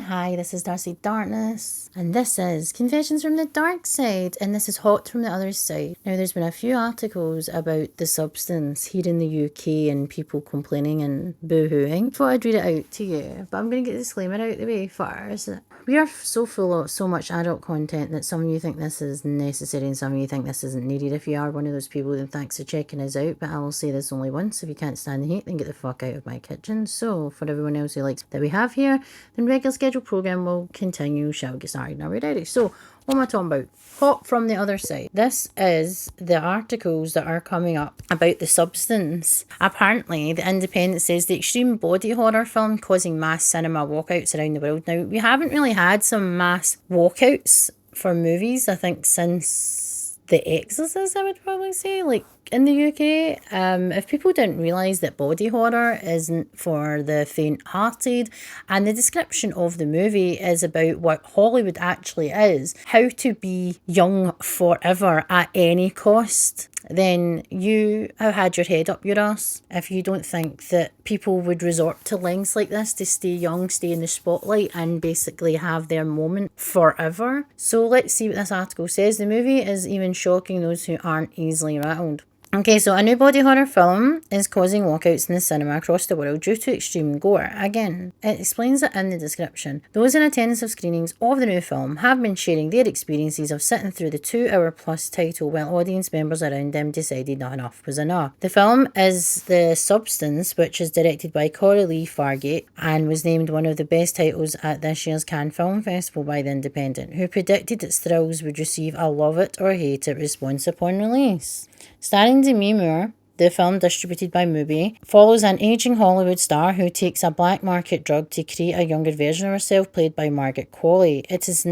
Hi, this is Darcy Darkness, and this is Confessions from the Darkside, and this is Hawtt from the Otherside. Now, there's been a few articles about the substance here in the UK and people complaining and boo-hooing. I thought I'd read it out to you, but I'm going to get a disclaimer out the way first. We are so full of so much adult content that some of you think this is necessary and some of you think this isn't needed. If you are one of those people, then thanks for checking us out, but I will say this only once. If you can't stand the heat, then get the fuck out of my kitchen. So, for everyone else who likes that we have here, then regular schedule program will continue. Shall we get started now? We're ready. So, what am I talking about? Hawtt from the Otherside. This is the articles that are coming up about the substance. Apparently, the Independent says the extreme body horror film causing mass cinema walkouts around the world. Now, we haven't really had some mass walkouts for movies, I think, since The Exorcist, I would probably say, like in the UK. If people didn't realise that body horror isn't for the faint-hearted, and the description of the movie is about what Hollywood actually is, how to be young forever at any cost, then you have had your head up your arse if you don't think that people would resort to lengths like this to stay young, stay in the spotlight, and basically have their moment forever. So let's see what this article says. The movie is even shocking those who aren't easily rattled. Okay, so a new body horror film is causing walkouts in the cinema across the world due to extreme gore. Again, it explains it in the description. Those in attendance of screenings of the new film have been sharing their experiences of sitting through the 2-hour plus title while audience members around them decided not enough was enough. The film is The Substance, which is directed by Corey Lee Fargate and was named one of the best titles at this year's Cannes Film Festival by The Independent, who predicted its thrills would receive a love it or hate it response upon release. Starring Demi Moore, the film, distributed by Mubi, follows an aging Hollywood star who takes a black market drug to create a younger version of herself, played by Margaret Qualley. Its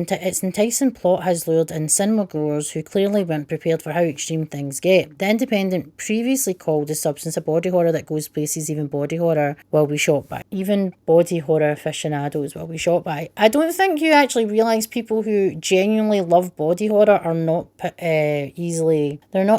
enticing plot has lured in cinema goers who clearly weren't prepared for how extreme things get. The Independent previously called The Substance a body horror that goes places even body horror will be shot by. Even body horror aficionados will be shot by. I don't think you actually realise people who genuinely love body horror are not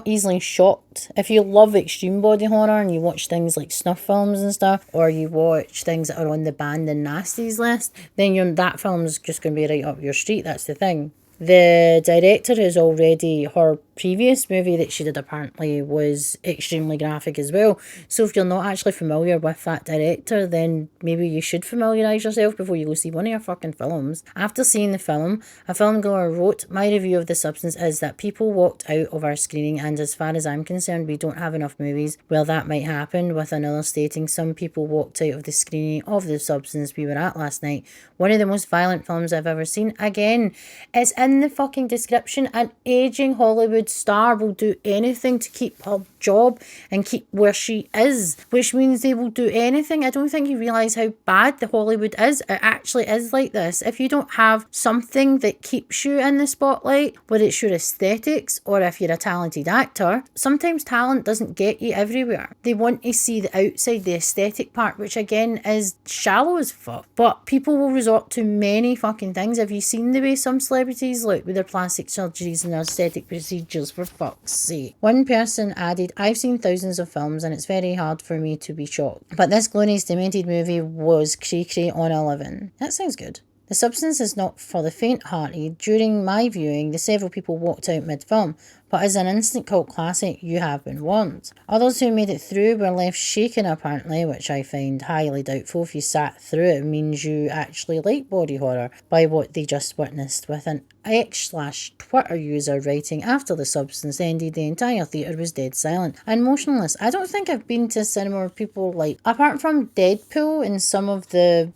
easily shocked. If you love extreme body horror and you watch things like snuff films and stuff, or you watch things that are on the banned and nasties list, then that film's just going to be right up your street. That's the thing. The director is already, her previous movie that she did apparently was extremely graphic as well. So if you're not actually familiar with that director, then maybe you should familiarise yourself before you go see one of her fucking films. After seeing the film, a filmgoer wrote, "My review of The Substance is that people walked out of our screening, and as far as I'm concerned, we don't have enough movies where that might happen," with another stating, "Some people walked out of the screening of The Substance we were at last night. One of the most violent films I've ever seen." Again, it's in the fucking description. An aging Hollywood star will do anything to keep her job and keep where she is, which means they will do anything. I don't think you realise how bad the Hollywood is. It actually is like this. If you don't have something that keeps you in the spotlight, whether it's your aesthetics or if you're a talented actor, sometimes talent doesn't get you everywhere. They want to see the outside, the aesthetic part, which again is shallow as fuck. But people will resort to many fucking things. Have you seen the way some celebrities look with their plastic surgeries and their aesthetic procedures, for fuck's sake? One person added, "I've seen thousands of films and it's very hard for me to be shocked. But this glorious demented movie was cray-cray on a living." That sounds good. The Substance is not for the faint-hearted. During my viewing, the several people walked out mid-film, but as an instant cult classic, you have been warned. Others who made it through were left shaken apparently, which I find highly doubtful. If you sat through it, means you actually like body horror, by what they just witnessed, with an X/Twitter user writing, "After The Substance ended, the entire theatre was dead silent and motionless." I don't think I've been to a cinema where people, like, apart from Deadpool and some of the,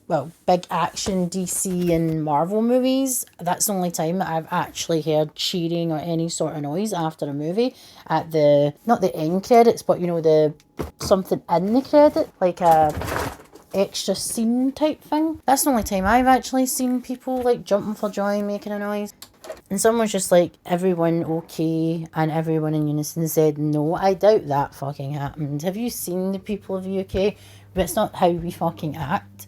big action DC and Marvel movies, that's the only time that I've actually heard cheering or any sort of noise after a movie at the, not the end credits, but the something in the credit, like a extra scene type thing. That's the only time I've actually seen people like jumping for joy and making a noise. And someone's just like, "Everyone okay?" And everyone in unison said, "No." I doubt that fucking happened. Have you seen the people of the UK? But it's not how we fucking act.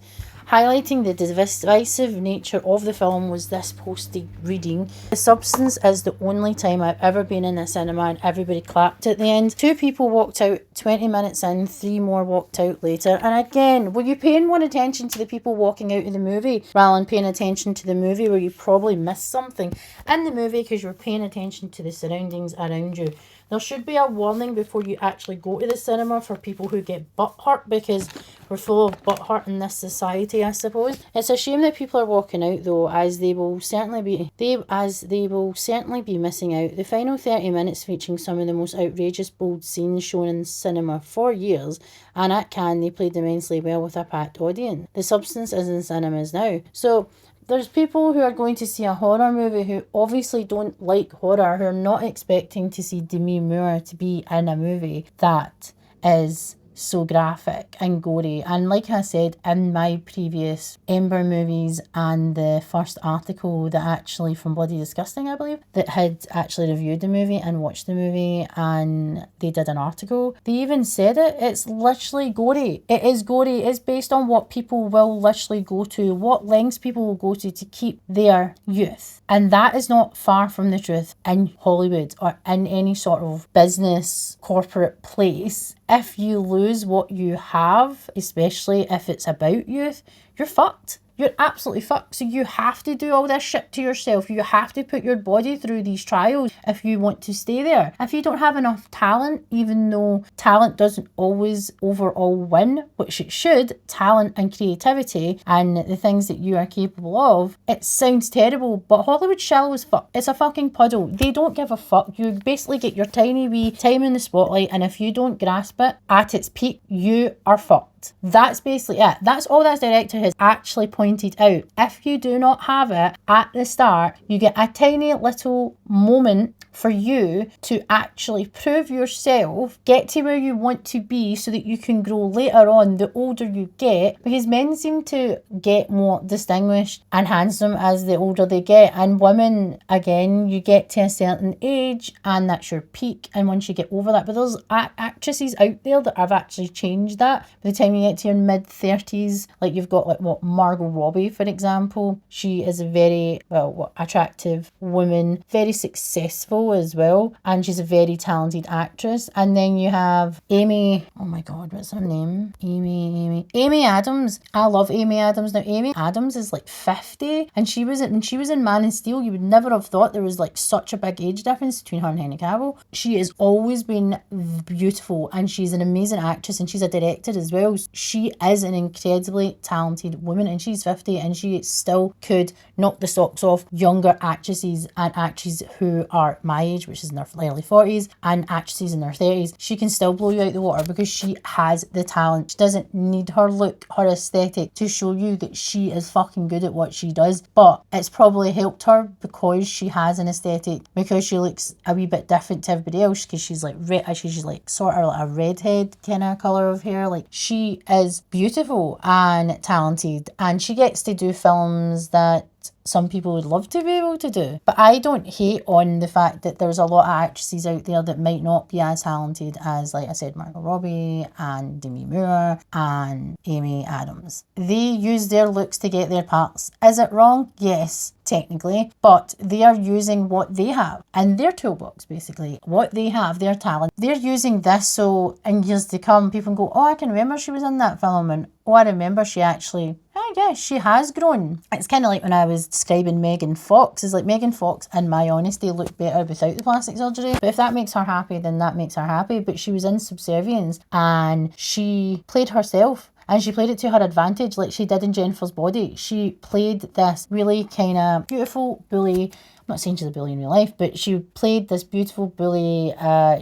Highlighting the divisive nature of the film was this posted reading: "The Substance is the only time I've ever been in a cinema and everybody clapped at the end. 2 people walked out 20 minutes in, 3 more walked out later." And again, were you paying more attention to the people walking out of the movie rather than paying attention to the movie, where you probably missed something in the movie because you're paying attention to the surroundings around you? There should be a warning before you actually go to the cinema for people who get butt hurt, because we're full of butt hurt in this society, I suppose. It's a shame that people are walking out though, as they will certainly be missing out. The final 30 minutes featuring some of the most outrageous, bold scenes shown in cinema for years, and at Cannes they played immensely well with a packed audience. The Substance is in cinemas now. So there's people who are going to see a horror movie who obviously don't like horror, who are not expecting to see Demi Moore to be in a movie that is so graphic and gory. And like I said in my previous Ember movies and the first article that actually from Bloody Disgusting, I believe, that had actually reviewed the movie and watched the movie, and they did an article, they even said it's literally gory. It is gory. It's based on what people will literally go to, what lengths people will go to keep their youth. And that is not far from the truth in Hollywood or in any sort of business corporate place. If you lose what you have, especially if it's about youth, you're fucked. You're absolutely fucked. So you have to do all this shit to yourself. You have to put your body through these trials if you want to stay there. If you don't have enough talent, even though talent doesn't always overall win, which it should, talent and creativity and the things that you are capable of, it sounds terrible, but Hollywood shallow as fuck. It's a fucking puddle. They don't give a fuck. You basically get your tiny wee time in the spotlight, and if you don't grasp it at its peak, you are fucked. That's basically it. That's all that director has actually pointed out. If you do not have it at the start, you get a tiny little moment for you to actually prove yourself, get to where you want to be so that you can grow later on the older you get, because men seem to get more distinguished and handsome as the older they get, and women, again, you get to a certain age and that's your peak, and once you get over that, but there's actresses out there that have actually changed that by the time you get to your mid-30s. Like you've got like Margot Robbie, for example. She is a very attractive woman, very successful as well, and she's a very talented actress. And then you have Amy, oh my god, what's her name? Amy Adams. I love Amy Adams. Now Amy Adams is like 50, and when she was in Man of Steel, you would never have thought there was like such a big age difference between her and Henry Cavill. She has always been beautiful, and she's an amazing actress, and she's a director as well. She is an incredibly talented woman, and she's 50, and she still could knock the socks off younger actresses and actresses who are my age, which is in their early 40s, and actresses in their 30s. She can still blow you out the water because she has the talent. She doesn't need her look, her aesthetic to show you that she is fucking good at what she does, but it's probably helped her because she has an aesthetic, because she looks a wee bit different to everybody else, because she's like she's like sort of like a redhead kind of colour of hair. Like, she is beautiful and talented, and she gets to do films that some people would love to be able to do. But I don't hate on the fact that there's a lot of actresses out there that might not be as talented as, like I said, Margot Robbie and Demi Moore and Amy Adams. They use their looks to get their parts. Is it wrong? Yes, technically, but they are using what they have in their toolbox, basically. What they have, their talent. They're using this so in years to come, people can go, oh, I can remember she was in that film, and oh, I remember she actually, yeah, she has grown. It's kind of like when I was describing Megan Fox. It's like Megan Fox, in my honesty, looked better without the plastic surgery. But if that makes her happy, then that makes her happy. But she was in Subservience and she played herself. And she played it to her advantage, like she did in Jennifer's Body. She played this really kind of beautiful bully. I'm not saying she's a bully in real life, but she played this beautiful bully.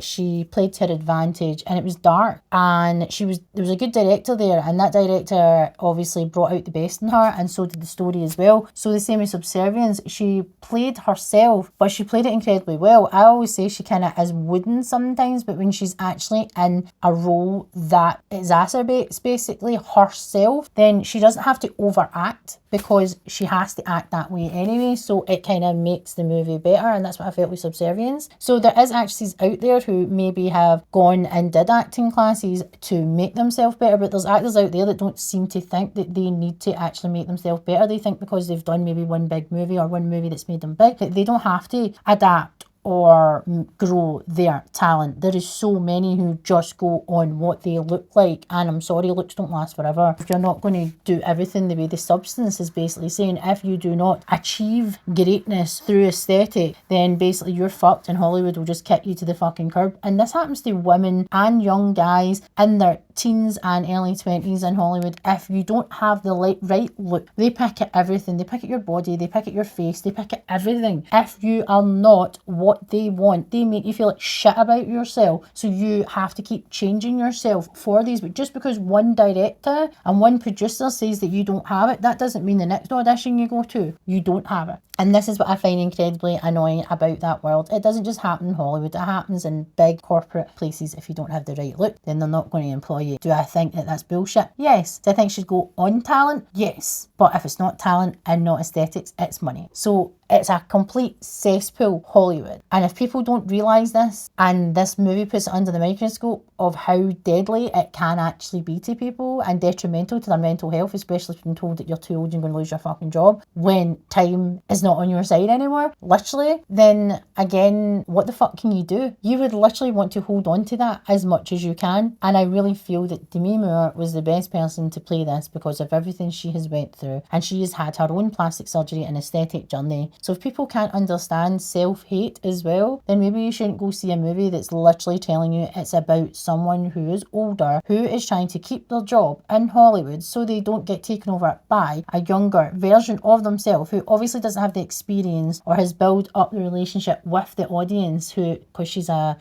She played to her advantage, and it was dark. And there was a good director there, and that director obviously brought out the best in her, and so did the story as well. So the same as Subservience, she played herself, but she played it incredibly well. I always say she kind of is wooden sometimes, but when she's actually in a role that exacerbates basically herself, then she doesn't have to overact, because she has to act that way anyway. So it kind of makes the movie better, and that's what I felt with Subservience. So there is actresses out there who maybe have gone and did acting classes to make themselves better, but there's actors out there that don't seem to think that they need to actually make themselves better. They think because they've done maybe one big movie or one movie that's made them big, that they don't have to adapt or grow their talent. There is so many who just go on what they look like, and I'm sorry, looks don't last forever. If you're not going to do everything the way the Substance is basically saying, if you do not achieve greatness through aesthetic, then basically you're fucked, and Hollywood will just kick you to the fucking curb. And this happens to women and young guys in their teens and early 20s in Hollywood. If you don't have the right look, they pick at everything. They pick at your body, they pick at your face, they pick at everything. If you are not what they want, they make you feel like shit about yourself, so you have to keep changing yourself for these. But just because one director and one producer says that you don't have it, that doesn't mean the next audition you go to, you don't have it. And this is what I find incredibly annoying about that world. It doesn't just happen in Hollywood, it happens in big corporate places. If you don't have the right look, then they're not going to employ you. Do I think that that's bullshit? Yes. Do I think it should go on talent? Yes. But if it's not talent and not aesthetics, it's money. So it's a complete cesspool, Hollywood. And if people don't realise this, and this movie puts it under the microscope of how deadly it can actually be to people and detrimental to their mental health, especially if you're told that you're too old and you're going to lose your fucking job when time is not on your side anymore, literally, then again, what the fuck can you do? You would literally want to hold on to that as much as you can. And I really feel that Demi Moore was the best person to play this because of everything she has went through, and she has had her own plastic surgery and aesthetic journey. So if people can't understand self-hate as well, then maybe you shouldn't go see a movie that's literally telling you it's about someone who is older, who is trying to keep their job in Hollywood so they don't get taken over by a younger version of themselves who obviously doesn't have the experience or has built up the relationship with the audience, who, because she's a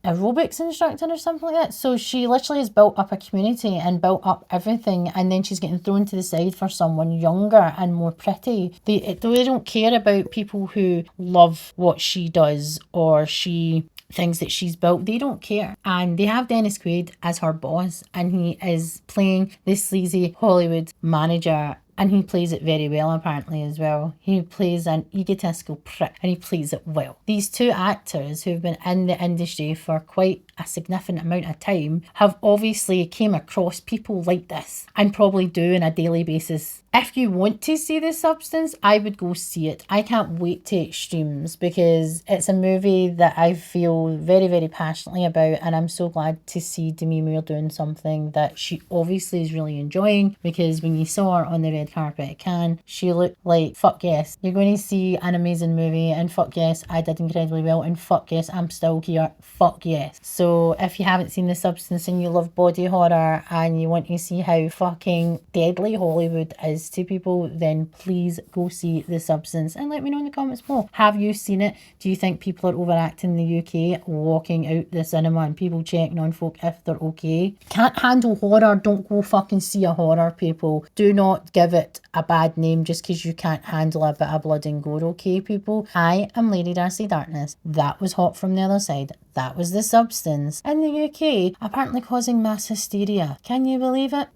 aerobics instructor or something like that, so she literally has built up a community and built up everything, and then she's getting thrown to the side for someone younger and more pretty. They don't care about people who love what she does or things that she's built. They don't care. And they have Dennis Quaid as her boss, and he is playing this sleazy Hollywood manager, and he plays it very well apparently as well. He plays an egotistical prick, and he plays it well. These two actors who've been in the industry for quite a significant amount of time have obviously came across people like this and probably do on a daily basis. If you want to see The Substance, I would go see it. I can't wait to streams because it's a movie that I feel very, very passionately about, and I'm so glad to see Demi Moore doing something that she obviously is really enjoying, because when you saw her on the red carpet at Cannes, she looked like, fuck yes, you're going to see an amazing movie, and fuck yes, I did incredibly well, and fuck yes, I'm still here, fuck yes. So if you haven't seen The Substance and you love body horror and you want to see how fucking deadly Hollywood is to people, then please go see The Substance and let me know in the comments below. Have you seen it? Do you think people are overacting in the UK, walking out the cinema and people checking on folk if they're okay? Can't handle horror, don't go fucking see a horror, people. Do not give it a bad name just because you can't handle a bit of blood and gore, okay people? I am Lady Darcy Darkness. That was Hawtt from the Other Side. That was The Substance. In the UK, apparently causing mass hysteria. Can you believe it?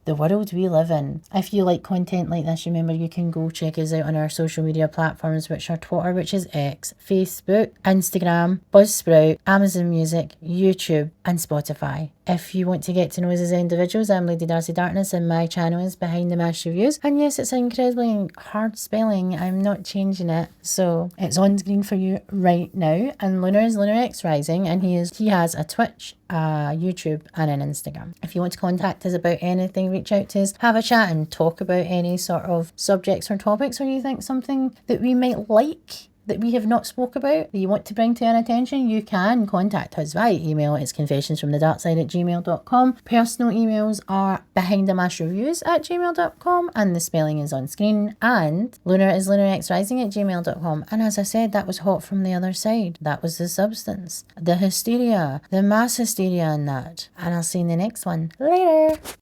The world we live in. If you like content like this, remember you can go check us out on our social media platforms, which are Twitter, which is X, Facebook, Instagram, Buzzsprout, Amazon Music, YouTube, and Spotify. If you want to get to know us as individuals, I'm Lady Darcy Darkness, and my channel is Behind the Mash Reviews. And yes, it's incredibly hard spelling. I'm not changing it. So it's on screen for you right now. And Lunar is Lunar X Rising, and he has a Twitch, YouTube, and an Instagram. If you want to contact us about anything, reach out to us, have a chat, and talk about any sort of subjects or topics, or you think something that we might like that we have not spoke about that you want to bring to our attention, you can contact us via email. It's confessionsfromthedarkside@gmail.com. Personal emails are behindthemashReviews@gmail.com, and the spelling is on screen. And Lunar is lunarxrising@gmail.com. And as I said, that was Hawtt from the Other Side. That was The Substance, the hysteria, the mass hysteria, and that. And I'll see you in the next one. Later.